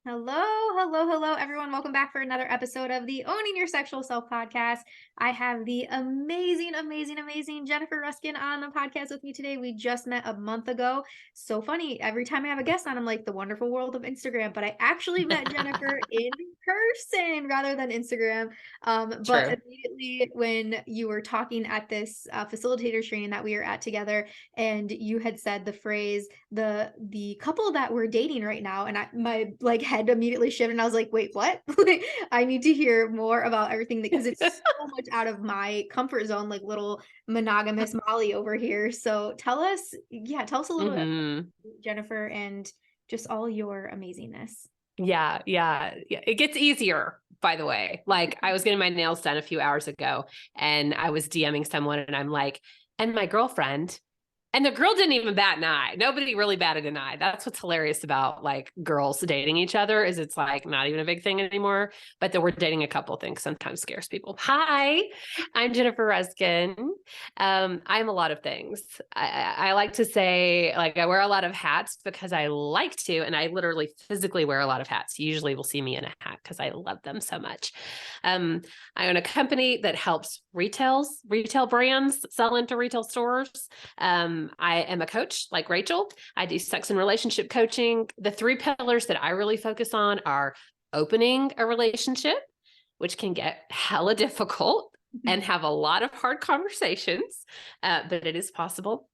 Hello, hello, everyone. Welcome back for another episode of the Owning Your Sexual Self podcast. I have the amazing Jennifer Ruskin on the podcast with me today. We just met a month ago. So funny. Every time I have a guest on, I'm like, the wonderful world of Instagram, but I actually met Jennifer in person rather than Instagram. But True. immediately when you were talking at this facilitator training that we were at together, and you had said the phrase, the couple that we're dating right now, and my head immediately shifted, and I was like, wait, what? I need to hear more about everything because it's so much out of my comfort zone, like little monogamous Molly over here. So tell us a little bit about Jennifer and just all your amazingness. Yeah. It gets easier, by the way. Like I was getting my nails done a few hours ago and I was DMing someone and I'm like, and my girlfriend. And the girl didn't even bat an eye. Nobody really batted an eye. That's what's hilarious about like girls dating each other is it's like not even a big thing anymore. But that we're dating a couple things sometimes scares people. Hi, I'm Jennifer Ruskin. I'm a lot of things. I like to say like I wear a lot of hats because I like to, and I literally physically wear a lot of hats. You usually will see me in a hat because I love them so much. I own a company that helps retail brands sell into retail stores. I am a coach like Rachel. I do sex and relationship coaching. The three pillars that I really focus on are opening a relationship, which can get hella difficult and have a lot of hard conversations, but it is possible.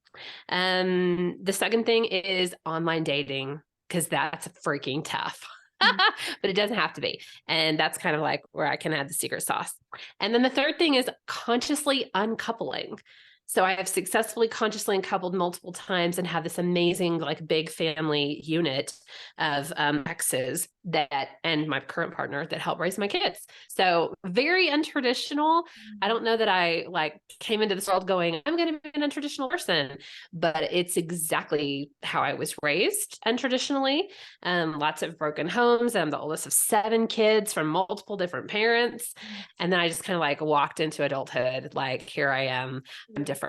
The second thing is online dating, because that's freaking tough. But it doesn't have to be. And that's kind of like where I can add the secret sauce. And then the third thing is consciously uncoupling. So I have successfully consciously uncoupled multiple times and have this amazing, like big family unit of exes that, and my current partner that help raise my kids. So very untraditional. I don't know that I like came into this world going, I'm going to be an untraditional person, but it's exactly how I was raised untraditionally. Lots of broken homes. I'm the oldest of 7 kids from multiple different parents. And then I just kind of like walked into adulthood. Like, here I am. I'm different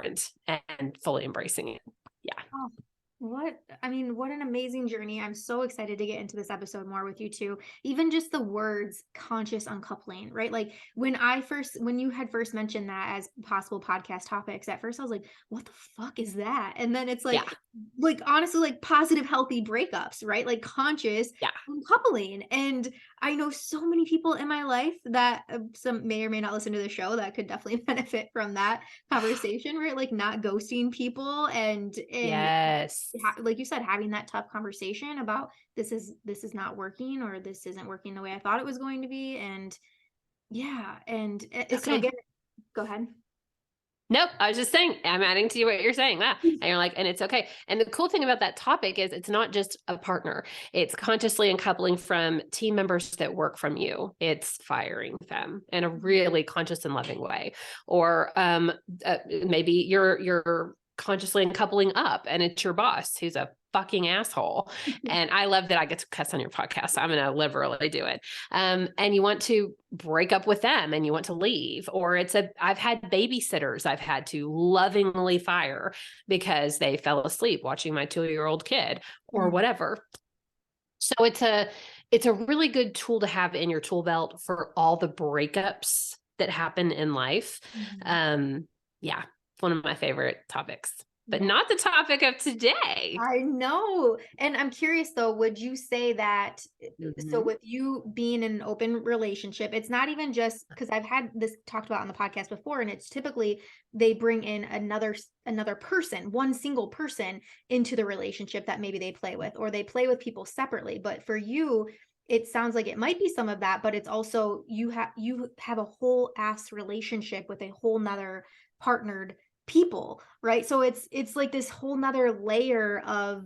and fully embracing it. Yeah. Oh, what an amazing journey. I'm so excited to get into this episode more with you too. Even just the words conscious uncoupling, right? Like when you had first mentioned that as possible podcast topics, at first I was like, what the fuck is that? And then it's like, honestly, like positive, healthy breakups, right? Like conscious uncoupling. And I know so many people in my life that some may or may not listen to the show that could definitely benefit from that conversation, right? Like not ghosting people and Yes. like you said, having that tough conversation about this is not working, or this isn't working the way I thought it was going to be. And so again, go ahead. Nope. I was just saying, I'm adding to what you're saying. And you're like, and it's okay. And the cool thing about that topic is it's not just a partner. It's consciously uncoupling from team members that work from you. It's firing them in a really conscious and loving way. Or maybe you're consciously uncoupling up and it's your boss who's a fucking asshole. And I love that I get to cuss on your podcast. So I'm going to liberally do it. And you want to break up with them and you want to leave, or I've had babysitters I've had to lovingly fire because they fell asleep watching my 2-year-old kid or whatever. So it's a really good tool to have in your tool belt for all the breakups that happen in life. Yeah. One of my favorite topics, but not the topic of today. I know. And I'm curious though, would you say that, so with you being in an open relationship, it's not even just because I've had this talked about on the podcast before, and it's typically they bring in another person, one single person into the relationship that maybe they play with, or they play with people separately. But for you, it sounds like it might be some of that, but it's also you have a whole ass relationship with a whole nother partnered people, right? So it's like this whole nother layer of,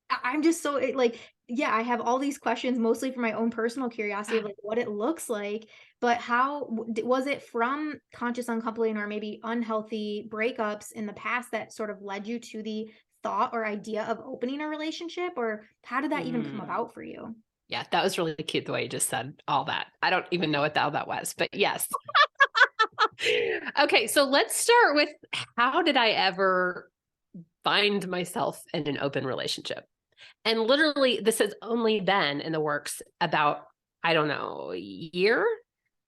I'm just so I have all these questions mostly for my own personal curiosity of like what it looks like, but how was it from conscious uncoupling or maybe unhealthy breakups in the past that sort of led you to the thought or idea of opening a relationship, or how did that even come about for you? Yeah, that was really cute the way you just said all that. I don't even know what the hell that was, but yes. Okay, so let's start with how did I ever find myself in an open relationship? And literally, this has only been in the works about, I don't know, a year.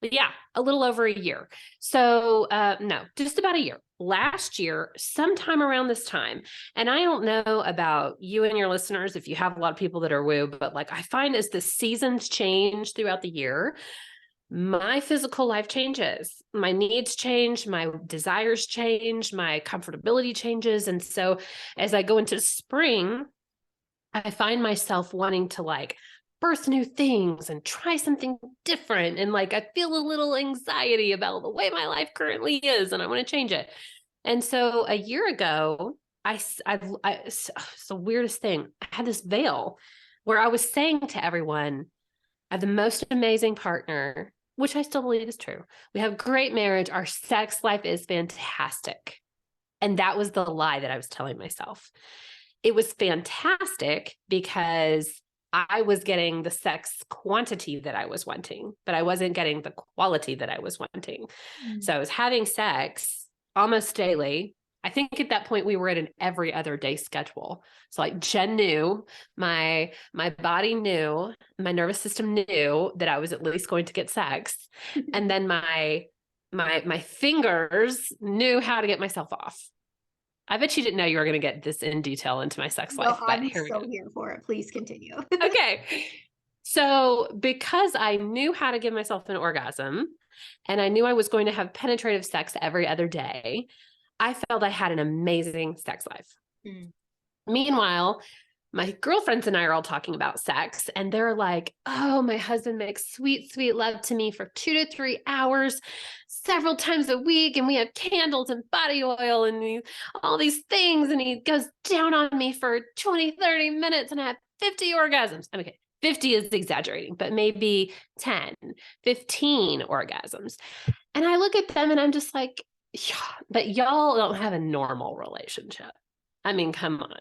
Yeah, a little over a year. So, no, just about a year. Last year, sometime around this time, and I don't know about you and your listeners if you have a lot of people that are woo, but like I find as the seasons change throughout the year, my physical life changes, my needs change, my desires change, my comfortability changes. And so as I go into spring, I find myself wanting to like birth new things and try something different. And like, I feel a little anxiety about the way my life currently is, and I want to change it. And so a year ago, it's the weirdest thing. I had this veil where I was saying to everyone, I have the most amazing partner, which I still believe is true. We have great marriage. Our sex life is fantastic. And that was the lie that I was telling myself. It was fantastic because I was getting the sex quantity that I was wanting, but I wasn't getting the quality that I was wanting. So I was having sex almost daily. I think at that point we were at an every other day schedule. So like Jen knew, my body knew, my nervous system knew that I was at least going to get sex. And then my fingers knew how to get myself off. I bet you didn't know you were going to get this in detail into my sex life, but I'm here we so go. here for it. Please continue. Okay. So because I knew how to give myself an orgasm and I knew I was going to have penetrative sex every other day, I felt I had an amazing sex life. Meanwhile, my girlfriends and I are all talking about sex, and they're like, oh, my husband makes sweet, sweet love to me for 2 to 3 hours, several times a week. And we have candles and body oil and all these things. And he goes down on me for 20, 30 minutes and I have 50 orgasms. Okay, 50 is exaggerating, but maybe 10, 15 orgasms. And I look at them and I'm just like, yeah, but y'all don't have a normal relationship. I mean, come on.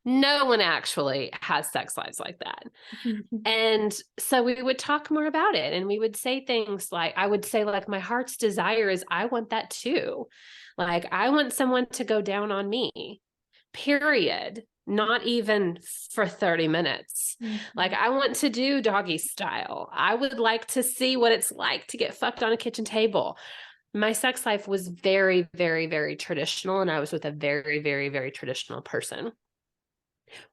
No one actually has sex lives like that. And so we would talk more about it. And we would say things like, I would say, like, my heart's desire is I want that too. Like, I want someone to go down on me, period. Not even for 30 minutes. Like, I want to do doggy style. I would like to see what it's like to get fucked on a kitchen table. My sex life was very, very, very traditional. And I was with a very, very, very traditional person,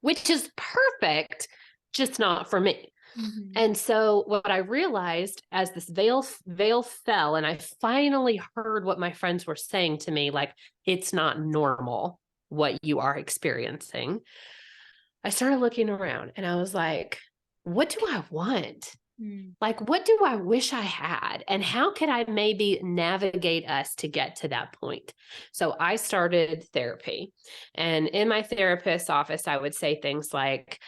which is perfect, just not for me. And so what I realized as this veil fell and I finally heard what my friends were saying to me, like, it's not normal what you are experiencing. I started looking around and I was like, what do I want? Like, what do I wish I had? And how could I maybe navigate us to get to that point? So I started therapy. And in my therapist's office, I would say things like,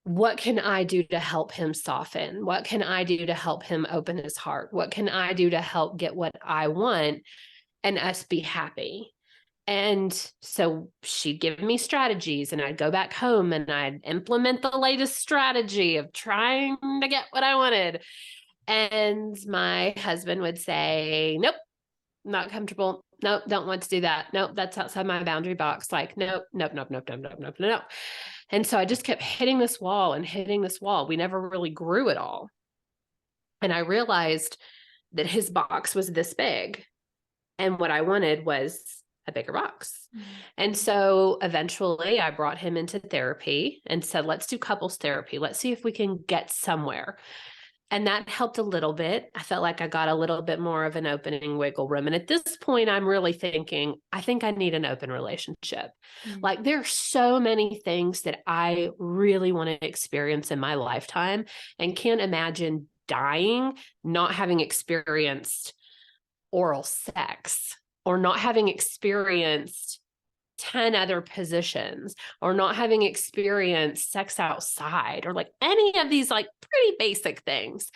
what can I do to help him soften? What can I do to help him open his heart? What can I do to help get what I want and us be happy? And so she'd give me strategies and I'd go back home and I'd implement the latest strategy of trying to get what I wanted. And my husband would say, nope, not comfortable. Nope, don't want to do that. Nope, that's outside my boundary box. Like, nope, nope, nope, nope, nope, nope, nope, nope. And so I just kept hitting this wall and hitting this wall. We never really grew at all. And I realized that his box was this big. And what I wanted was a bigger box. And so eventually I brought him into therapy and said, let's do couples therapy. Let's see if we can get somewhere. And that helped a little bit. I felt like I got a little bit more of an opening wiggle room. And at this point, I'm really thinking, I think I need an open relationship. Like, there are so many things that I really want to experience in my lifetime and can't imagine dying not having experienced oral sex or not having experienced 10 other positions or not having experienced sex outside or like any of these like pretty basic things.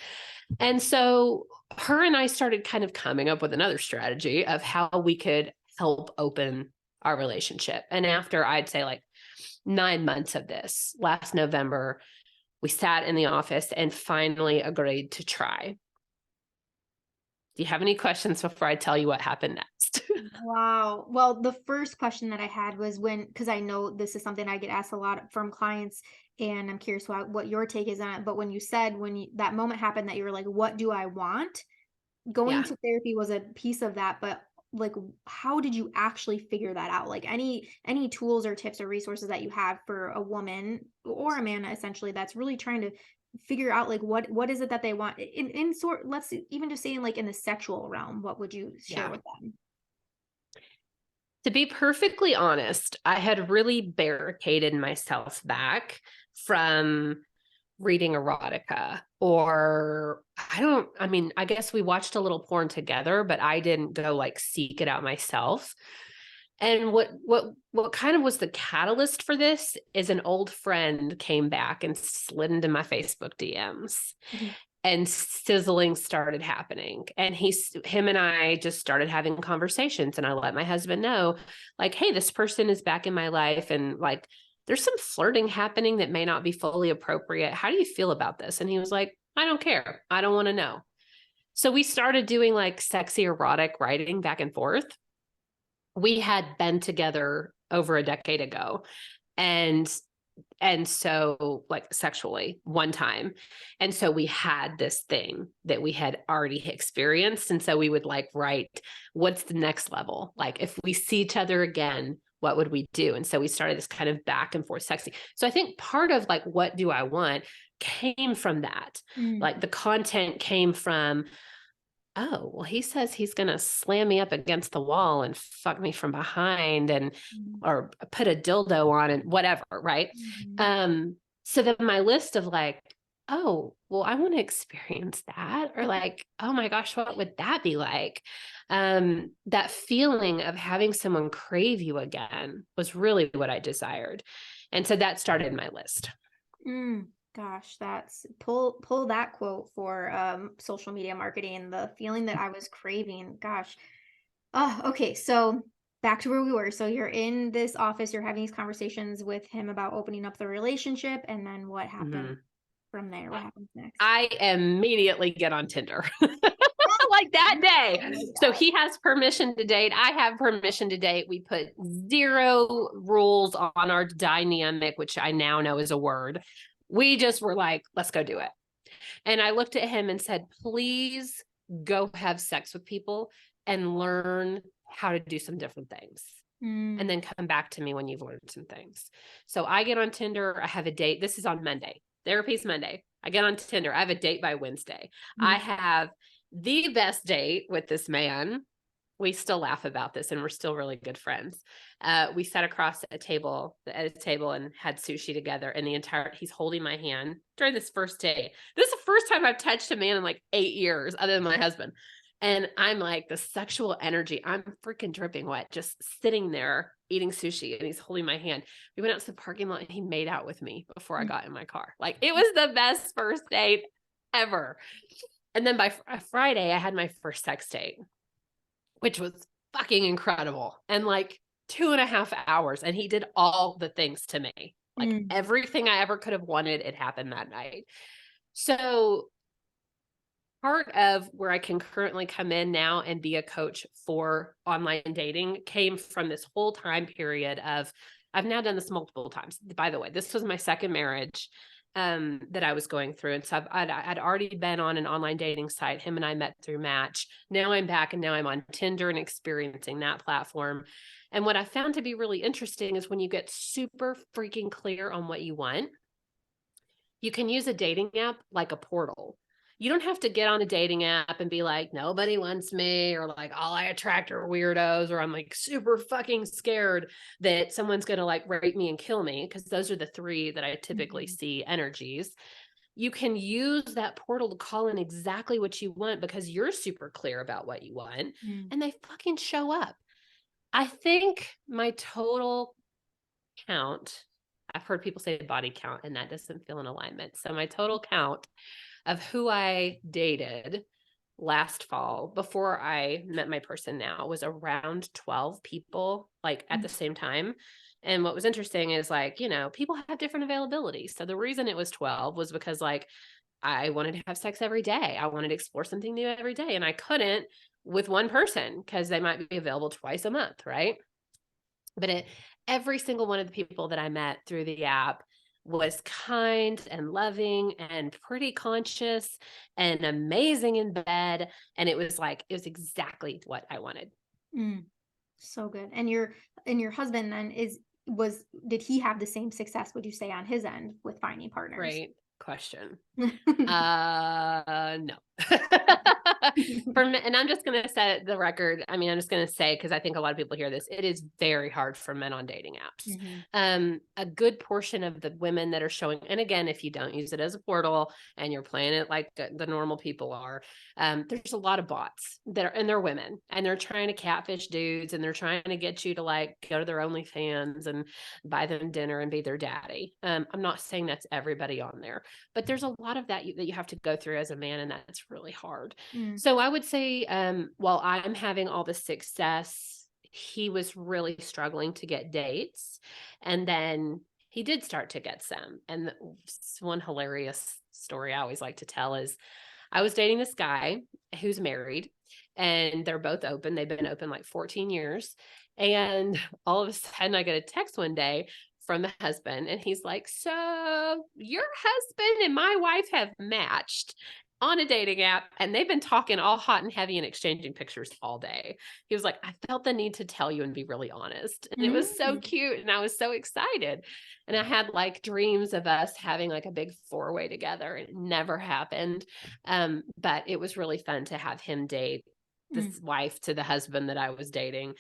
And so her and I started kind of coming up with another strategy of how we could help open our relationship. And after I'd say like 9 months of this, last November, we sat in the office and finally agreed to try. Do you have any questions before I tell you what happened next? Wow. Well, the first question that I had was because I know this is something I get asked a lot from clients, and I'm curious what your take is on it. But when you said that moment happened that you were like, what do I want? Going Yeah. to therapy was a piece of that, but like, how did you actually figure that out? Like any tools or tips or resources that you have for a woman or a man essentially that's really trying to figure out like what is it that they want in sort let's even just say in like in the sexual realm, what would you share Yeah. with them? To be perfectly honest, I had really barricaded myself back from reading erotica, or I mean, I guess we watched a little porn together, but I didn't go like seek it out myself. And what kind of was the catalyst for this is an old friend came back and slid into my Facebook DMs, Mhm. and sizzling started happening. And him and I just started having conversations, and I let my husband know, like, hey, this person is back in my life, and like there's some flirting happening that may not be fully appropriate. How do you feel about this? And he was like, I don't care. I don't want to know. So we started doing like sexy erotic writing back and forth. We had been together over a decade ago, and so like sexually one time. And so we had this thing that we had already experienced. And so we would like write, what's the next level? Like if we see each other again, what would we do? And so we started this kind of back and forth sexy. So I think part of like, what do I want came from that. Mm. Like the content came from, oh, well, he says he's going to slam me up against the wall and fuck me from behind and, Mhm. or put a dildo on and whatever. Right. Mhm. So then my list of like, oh, well, I want to experience that. Or like, oh my gosh, what would that be like? That feeling of having someone crave you again was really what I desired. And so that started my list. Mm, gosh, that's pull that quote for social media marketing, the feeling that I was craving. Gosh. Oh, okay. So back to where we were. So you're in this office, you're having these conversations with him about opening up the relationship, and then what happened Mhm. from there? What happens next? I immediately get on Tinder. Like that day. Oh So my he has permission to date. I have permission to date. We put zero rules on our dynamic, which I now know is a word. We just were like, let's go do it. And I looked at him and said, please go have sex with people and learn how to do some different things. And Mm, then come back to me when you've learned some things. So I get on Tinder. I have a date. This is on Monday. Therapy's Monday. I get on Tinder. I have a date by Wednesday. I mhm, have the best date with this man. We still laugh about this and we're still really good friends. We sat across at a table and had sushi together, and he's holding my hand during this first date. This is the first time I've touched a man in like 8 years other than my husband. And I'm like, the sexual energy, I'm freaking dripping wet, just sitting there eating sushi, and he's holding my hand. We went out to the parking lot and he made out with me before I mm, got in my car. Like it was the best first date ever. And then by Friday, I had my first sex date, which was fucking incredible. And like 2.5 hours. And he did all the things to me. Like mm, everything I ever could have wanted, it happened that night. So part of where I can currently come in now and be a coach for online dating came from this whole time period of, I've now done this multiple times. By the way, this was my second marriage that I was going through. And so I'd already been on an online dating site. Him and I met through Match. Now I'm back, and now I'm on Tinder and experiencing that platform. And what I found to be really interesting is when you get super freaking clear on what you want, you can use a dating app like a portal. You don't have to get on a dating app and be like, nobody wants me, or like, all I attract are weirdos, or I'm like super fucking scared that someone's going to like rape me and kill me. Cause those are the three that I typically mhm, see energies. You can use that portal to call in exactly what you want because you're super clear about what you want, mm, and they fucking show up. I think my total count, I've heard people say body count, and that doesn't feel in alignment. So my total count of who I dated last fall before I met my person now was around 12 people, like at mm, the same time. And what was interesting is like, people have different availability. So the reason it was 12 was because like I wanted to have sex every day. I wanted to explore something new every day. And I couldn't with one person because they might be available twice a month. Right. But every single one of the people that I met through the app was kind and loving and pretty conscious and amazing in bed. And it was exactly what I wanted. So good. And your husband then did he have the same success, would you say, on his end with finding partners? Great question. No. And I'm just going to set the record. I mean, I'm just going to say, because I think a lot of people hear this, it is very hard for men on dating apps. A good portion of the women that are showing, and again, if you don't use it as a portal and you're playing it like the normal people are, there's a lot of bots and they're women and they're trying to catfish dudes and they're trying to get you to like go to their OnlyFans and buy them dinner and be their daddy. I'm not saying that's everybody on there, but there's a lot of that you have to go through as a man, and that's really hard. So I would say, while I'm having all the success, he was really struggling to get dates. And then he did start to get some. And one hilarious story I always like to tell is I was dating this guy who's married, and they're both open. They've been open like 14 years. And all of a sudden I get a text one day from the husband, and he's like, so your husband and my wife have matched on a dating app, and they've been talking all hot and heavy and exchanging pictures all day. He was like, I felt the need to tell you and be really honest. And it was so cute. And I was so excited. And I had like dreams of us having like a big 4-way together. It never happened. But it was really fun to have him date this wife to the husband that I was dating.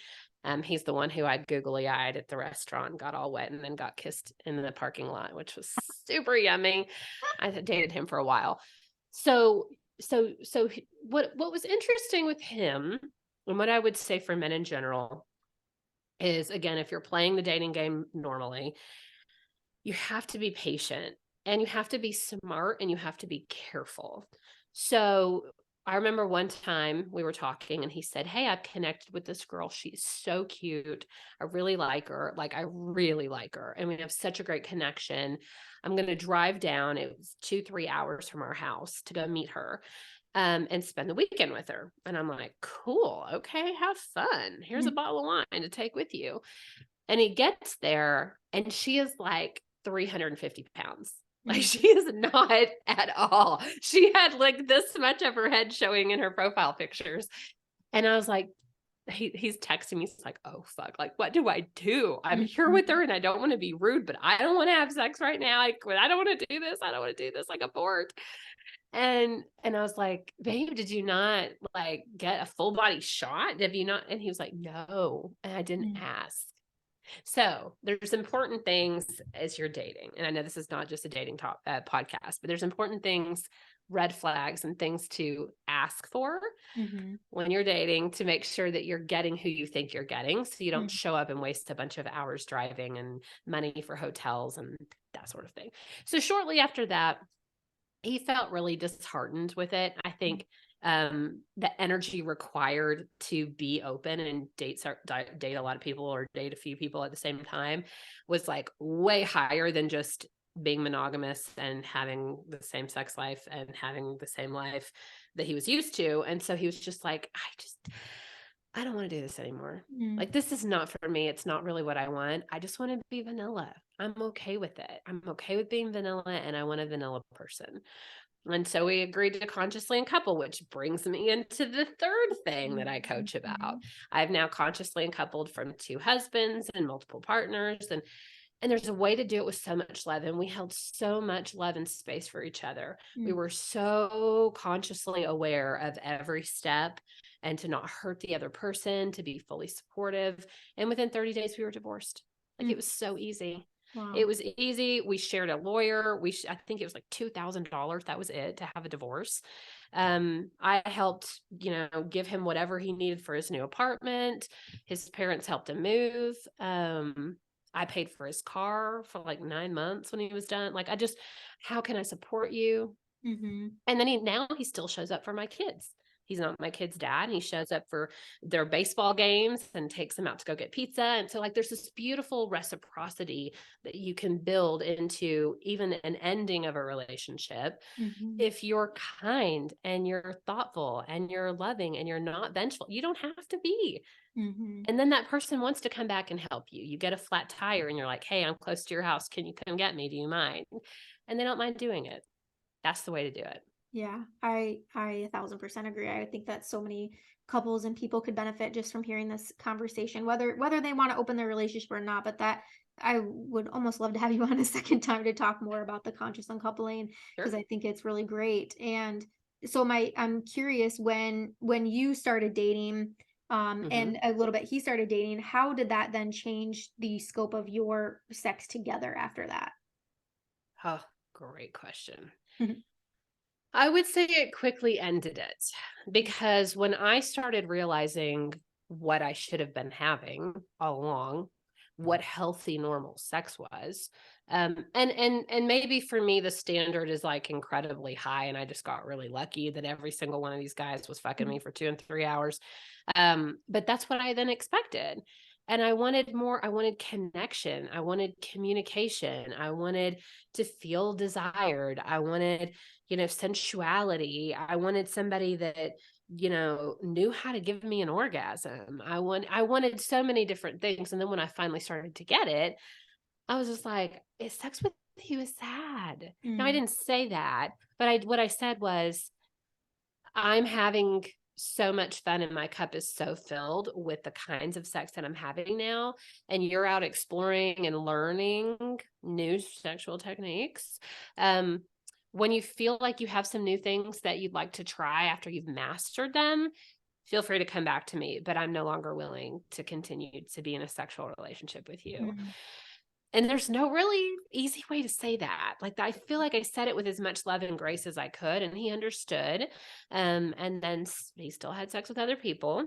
He's the one who I googly eyed at the restaurant, got all wet, and then got kissed in the parking lot, which was super yummy. I dated him for a while. So what was interesting with him, and what I would say for men in general, is, again, if you're playing the dating game normally, you have to be patient and you have to be smart and you have to be careful. So I remember one time we were talking and he said, hey, I've connected with this girl. She's so cute. I really like her. Like, I really like her. And we have such a great connection. I'm going to drive down. It was 2-3 hours from our house to go meet her and spend the weekend with her. And I'm like, cool. Okay. Have fun. Here's a bottle of wine to take with you. And he gets there and she is like 350 pounds. Like, she is not at all. She had like this much of her head showing in her profile pictures. And I was like, he's texting me. He's like, oh, fuck. Like, what do I do? I'm here with her and I don't want to be rude, but I don't want to have sex right now. I don't want to do this. I don't want to do this. Like, abort. And I was like, babe, did you not like get a full body shot? Have you not? And he was like, no. And I didn't ask. So there's important things as you're dating. And I know this is not just a dating podcast, but there's important things, red flags and things to ask for when you're dating to make sure that you're getting who you think you're getting. So you don't show up and waste a bunch of hours driving and money for hotels and that sort of thing. So shortly after that, he felt really disheartened with it. I think the energy required to be open and date a lot of people or date a few people at the same time was like way higher than just being monogamous and having the same sex life and having the same life that he was used to. And so he was just like, I don't want to do this anymore. Like, this is not for me. It's not really what I want. I just want to be vanilla. I'm okay with it. I'm okay with being vanilla, and I want a vanilla person. And so we agreed to consciously uncouple, which brings me into the third thing that I coach about. I've now consciously uncoupled from 2 husbands and multiple partners. And there's a way to do it with so much love. And we held so much love and space for each other. We were so consciously aware of every step and to not hurt the other person, to be fully supportive. And within 30 days, we were divorced. Like, it was so easy. Wow. It was easy. We shared a lawyer. I think it was like $2,000. That was it to have a divorce. I helped, give him whatever he needed for his new apartment. His parents helped him move. I paid for his car for like 9 months when he was done. Like, how can I support you? And then he still shows up for my kids. He's not my kid's dad. He shows up for their baseball games and takes them out to go get pizza. And so, like, there's this beautiful reciprocity that you can build into even an ending of a relationship Mm-hmm. if you're kind and you're thoughtful and you're loving and you're not vengeful. You don't have to be. Mm-hmm. And then that person wants to come back and help you. You get a flat tire and you're like, hey, I'm close to your house. Can you come get me? Do you mind? And they don't mind doing it. That's the way to do it. Yeah, I 1,000% agree. I think that so many couples and people could benefit just from hearing this conversation, whether they want to open their relationship or not. But that I would almost love to have you on a second time to talk more about the conscious uncoupling because Sure. I think it's really great. And so I'm curious when you started dating, Mm-hmm. and a little bit he started dating, how did that then change the scope of your sex together after that? Oh, great question. I would say it quickly ended it because when I started realizing what I should have been having all along, what healthy normal sex was, and maybe for me the standard is like incredibly high, and I just got really lucky that every single one of these guys was fucking me for 2 and 3 hours. But that's what I then expected. And I wanted more. I wanted connection. I wanted communication. I wanted to feel desired. I wanted, sensuality. I wanted somebody that, knew how to give me an orgasm. I wanted so many different things. And then when I finally started to get it, I was just like, sex with you is sad. Now I Mm, didn't say that, but what I said was, I'm having so much fun and my cup is so filled with the kinds of sex that I'm having now. And you're out exploring and learning new sexual techniques. Um, when you feel like you have some new things that you'd like to try after you've mastered them, feel free to come back to me, but I'm no longer willing to continue to be in a sexual relationship with you. mm, And there's no really easy way to say that. Like, I feel like I said it with as much love and grace as I could, and he understood. And then he still had sex with other people,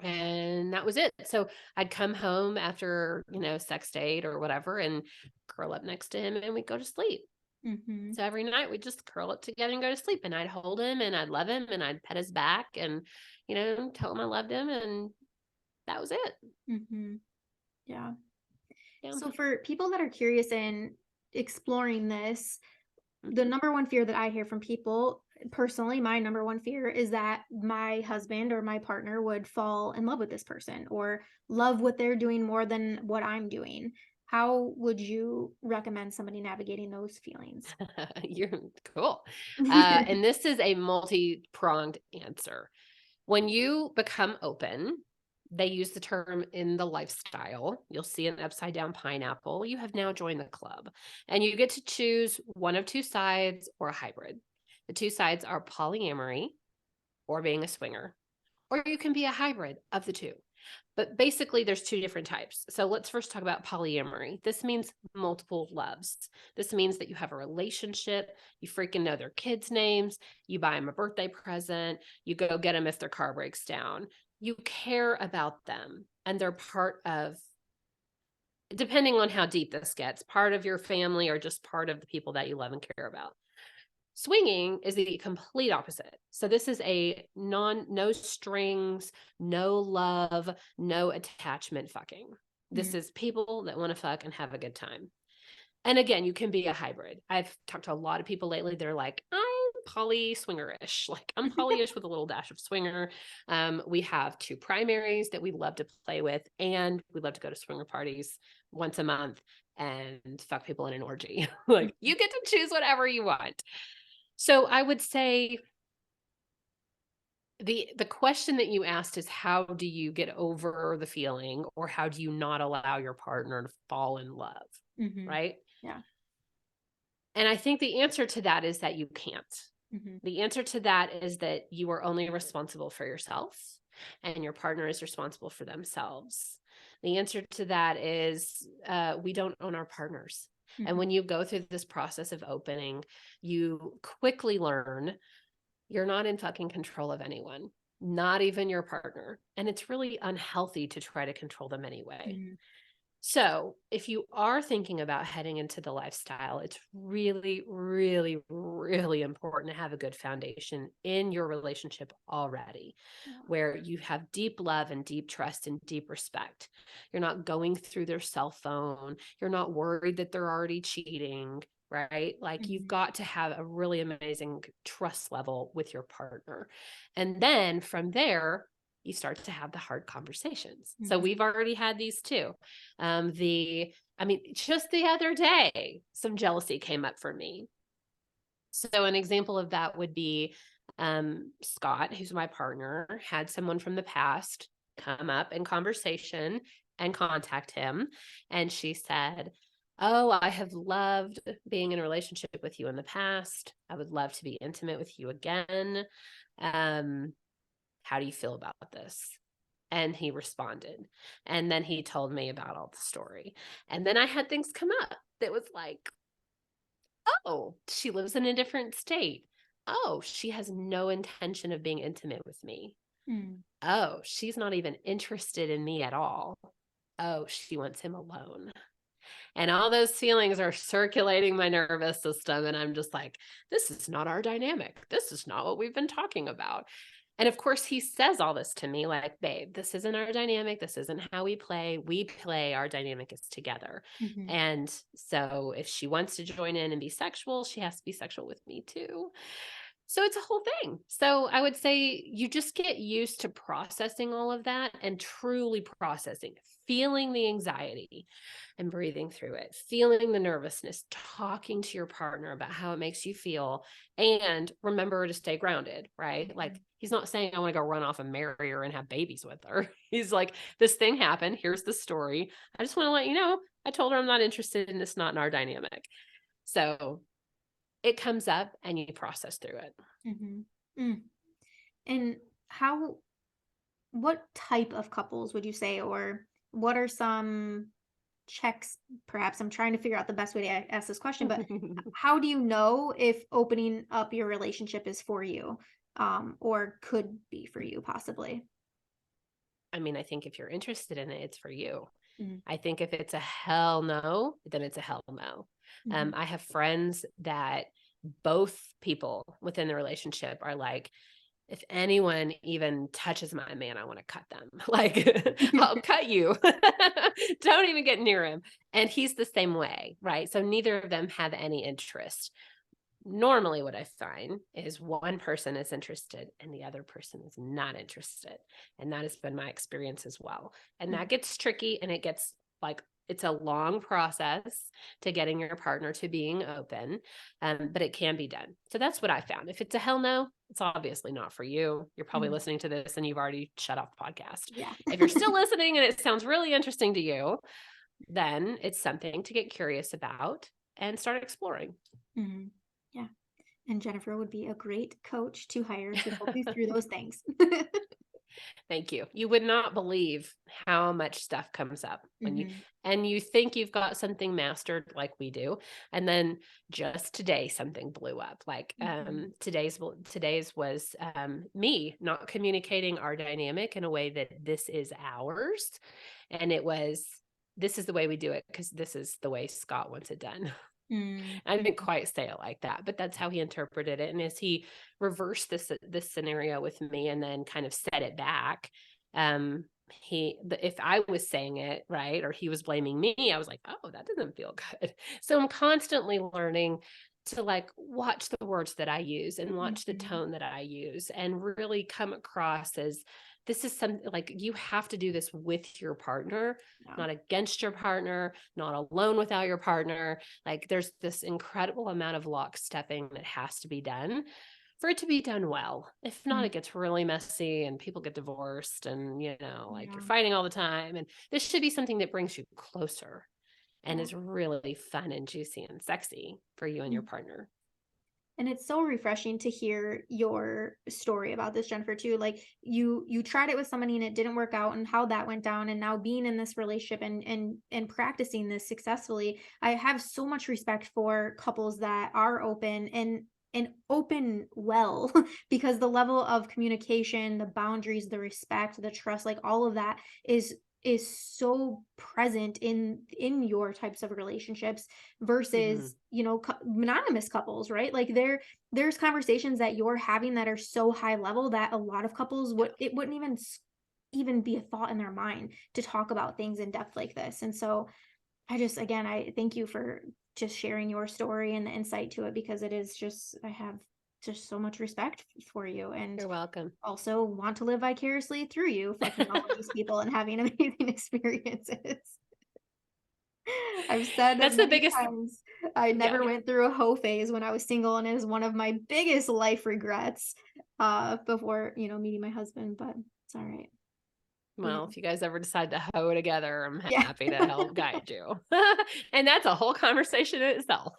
and that was it. So I'd come home after, sex date or whatever, and curl up next to him, and we'd go to sleep. mhm, So every night we'd just curl up together and go to sleep, and I'd hold him, and I'd love him, and I'd pet his back, and tell him I loved him, and that was it. mhm. Yeah. Yeah. So for people that are curious in exploring this, the Mhm. number one fear that I hear from people, personally, my number one fear is that my husband or my partner would fall in love with this person or love what they're doing more than what I'm doing. How would you recommend somebody navigating those feelings? You're cool. And this is a multi-pronged answer. When you become open, they use the term in the lifestyle. You'll see an upside down pineapple. You have now joined the club, and you get to choose one of two sides or a hybrid. The two sides are polyamory or being a swinger, or you can be a hybrid of the two. But basically, there's two different types. So let's first talk about polyamory. This means multiple loves. This means that you have a relationship, you freaking know their kids' names, you buy them a birthday present, you go get them if their car breaks down. You care about them, and they're part of, depending on how deep this gets, part of your family or just part of the people that you love and care about. Swinging is the complete opposite. So this is a no strings, no love, no attachment fucking. This Mm, is people that want to fuck and have a good time. And again, you can be a hybrid. I've talked to a lot of people lately. They're like, I'm poly swingerish. Like, I'm polyish with a little dash of swinger. We have two primaries that we love to play with, and we love to go to swinger parties once a month and fuck people in an orgy. Like, mhm, you get to choose whatever you want. So I would say the question that you asked is, how do you get over the feeling, or how do you not allow your partner to fall in love? mhm. Right? Yeah. And I think the answer to that is that you can't. Mhm, The answer to that is that you are only responsible for yourself, and your partner is responsible for themselves. The answer to that is, we don't own our partners. And mhm, when you go through this process of opening, you quickly learn you're not in fucking control of anyone, not even your partner. And it's really unhealthy to try to control them anyway. mhm. So if you are thinking about heading into the lifestyle, it's really, really, really important to have a good foundation in your relationship already, Yeah. where you have deep love and deep trust and deep respect. You're not going through their cell phone. You're not worried that they're already cheating, right? Like you've Mhm. got to have a really amazing trust level with your partner. And then from there, you start to have the hard conversations. So Mhm. we've already had these too. Just the other day, some jealousy came up for me. So an example of that would be Scott, who's my partner, had someone from the past come up in conversation and contact him. And she said, "Oh, I have loved being in a relationship with you in the past. I would love to be intimate with you again. Um, how do you feel about this?" And he responded. And then he told me about all the story. And then I had things come up that was like, oh, she lives in a different state. Oh, she has no intention of being intimate with me. Mm. Oh, she's not even interested in me at all. Oh, she wants him alone. And all those feelings are circulating my nervous system. And I'm just like, this is not our dynamic. This is not what we've been talking about. And of course, he says all this to me like, babe, this isn't our dynamic. This isn't how we play. We play, our dynamic is together. Mhm. And so if she wants to join in and be sexual, she has to be sexual with me too. So it's a whole thing. So I would say you just get used to processing all of that and truly processing, feeling the anxiety and breathing through it, feeling the nervousness, talking to your partner about how it makes you feel, and remember to stay grounded, right? Like Mhm. he's not saying I want to go run off and marry her and have babies with her. He's like, this thing happened. Here's the story. I just want to let you know, I told her I'm not interested in this, not in our dynamic. So it comes up and you process through it. Mhm. Mm. And what type of couples would you say, or what are some checks? Perhaps I'm trying to figure out the best way to ask this question, but how do you know if opening up your relationship is for you, or could be for you possibly? I mean, I think if you're interested in it, it's for you. Mhm. I think if it's a hell no, then it's a hell no. Mhm. I have friends that both people within the relationship are like, if anyone even touches my man, I want to cut them. Like, I'll cut you. Don't even get near him. And he's the same way, right? So neither of them have any interest. Normally, what I find is one person is interested and the other person is not interested. And that has been my experience as well. And that gets tricky and it gets like, it's a long process to getting your partner to being open, but it can be done. So that's what I found. If it's a hell no, it's obviously not for you. You're probably Mhm. listening to this and you've already shut off the podcast. Yeah. If you're still listening and it sounds really interesting to you, then it's something to get curious about and start exploring. Mhm. Yeah. And Jennifer would be a great coach to hire to help you through those things. Thank you. You would not believe how much stuff comes up when Mhm. you think you've got something mastered like we do. And then just today something blew up. Like Mhm. today's was me not communicating our dynamic in a way that this is ours. And it was, this is the way we do it because this is the way Scott wants it done. Mm. I didn't Mhm. quite say it like that, but that's how he interpreted it. And as he reversed this scenario with me and then kind of set it back, if I was saying it right or he was blaming me, I was like, oh, that doesn't feel good. So I'm constantly learning to like watch the words that I use and watch the Mhm. tone that I use and really come across as this is something like you have to do this with your partner, Yeah. not against your partner, not alone without your partner. Like there's this incredible amount of lockstepping that has to be done for it to be done well. If not, Mm. it gets really messy and people get divorced and, like you're Yeah. fighting all the time. And this should be something that brings you closer and Yeah. is really fun and juicy and sexy for you and your Mm. partner. And it's so refreshing to hear your story about this, Jennifer, too. Like you tried it with somebody and it didn't work out, and how that went down, and now being in this relationship and practicing this successfully. I have so much respect for couples that are open and open well, because the level of communication, the boundaries, the respect, the trust, like all of that is is so present in your types of relationships versus, you know, monogamous couples, right? Like there's conversations that you're having that are so high level that a lot of couples would, it wouldn't even be a thought in their mind to talk about things in depth like this. And so I just, again, I thank you for just sharing your story and the insight to it, because it is just, I have just so much respect for you, and You're welcome. also want to live vicariously through you, fucking all of these people and having amazing experiences. I've said That's the many biggest, times I yeah. never went through a hoe phase when I was single, and it is one of my biggest life regrets before, you know, meeting my husband, but it's all right. We have, Well, if you guys ever decide to hoe together, I'm yeah. happy to help guide you. And that's a whole conversation in itself.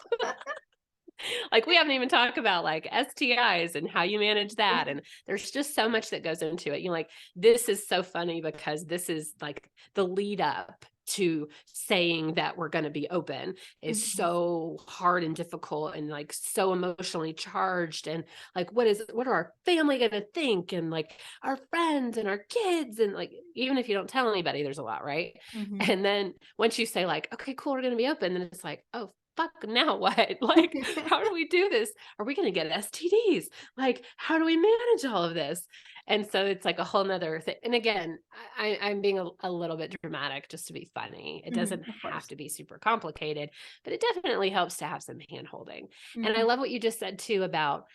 Like we haven't even talked about like STIs and how you manage that. And there's just so much that goes into it. You're like, this is so funny because this is like the lead up to saying that we're going to be open is Mhm, so hard and difficult and like so emotionally charged. And like, what are our family going to think? And like our friends and our kids. And like, even if you don't tell anybody, there's a lot, right? mhm. And then once you say like, okay, cool, we're going to be open, then it's like, oh, fuck, now what? Like, how do we do this? Are we going to get STDs? Like, how do we manage all of this? And so it's like a whole nother thing. And again, I'm being a little bit dramatic just to be funny. It doesn't Mhm, of have course. to be super complicated, but it definitely helps to have some hand holding. And I Mhm, love what you just said too about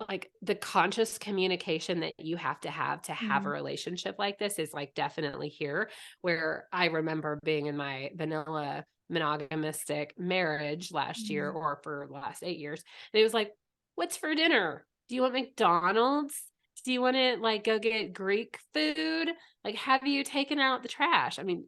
like the conscious communication that you have to have a mhm, relationship like this is like definitely here, where I remember being in my vanilla monogamistic marriage last year, mhm, or for the last 8 years. And it was like, what's for dinner? Do you want McDonald's? Do you want to like go get Greek food? Like, have you taken out the trash? I mean,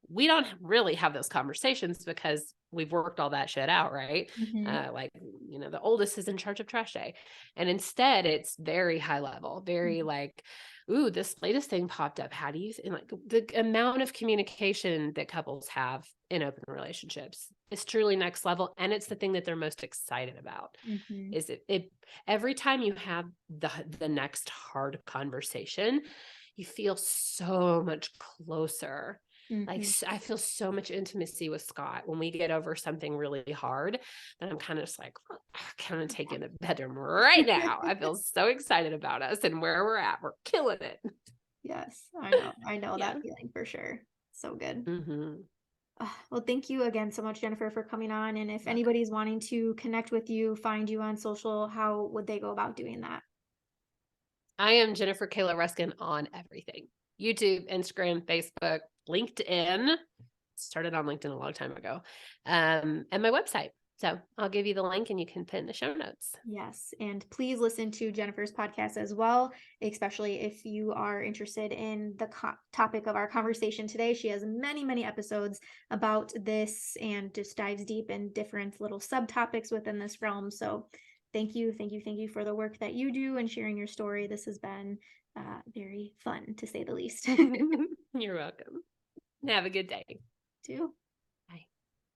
we don't really have those conversations because we've worked all that shit out, right? mhm, Like, the oldest is in charge of trash day. And instead, it's very high level, very mhm, like, ooh, this latest thing popped up. How do you, and like the amount of communication that couples have in open relationships is truly next level. And it's the thing that they're most excited about. mhm, Is it every time you have the next hard conversation, you feel so much closer. Like mhm. I feel so much intimacy with Scott when we get over something really hard that I'm kind of just like, well, I kind of take you in the bedroom right now. I feel so excited about us and where we're at. We're killing it. Yes, I know. I know Yeah. that feeling for sure. So good. Mm-hmm. Well, thank you again so much, Jennifer, for coming on. And if Welcome. anybody's wanting to connect with you, find you on social, how would they go about doing that? I am Jennifer Kaylo Ruskin on everything: YouTube, Instagram, Facebook, LinkedIn. Started on LinkedIn a long time ago, and my website. So I'll give you the link and you can put in the show notes. Yes. And please listen to Jennifer's podcast as well, especially if you are interested in the topic of our conversation today. She has many, many episodes about this and just dives deep in different little subtopics within this realm. So thank you. Thank you. Thank you for the work that you do and sharing your story. This has been very fun, to say the least. You're welcome. Have a good day. Too.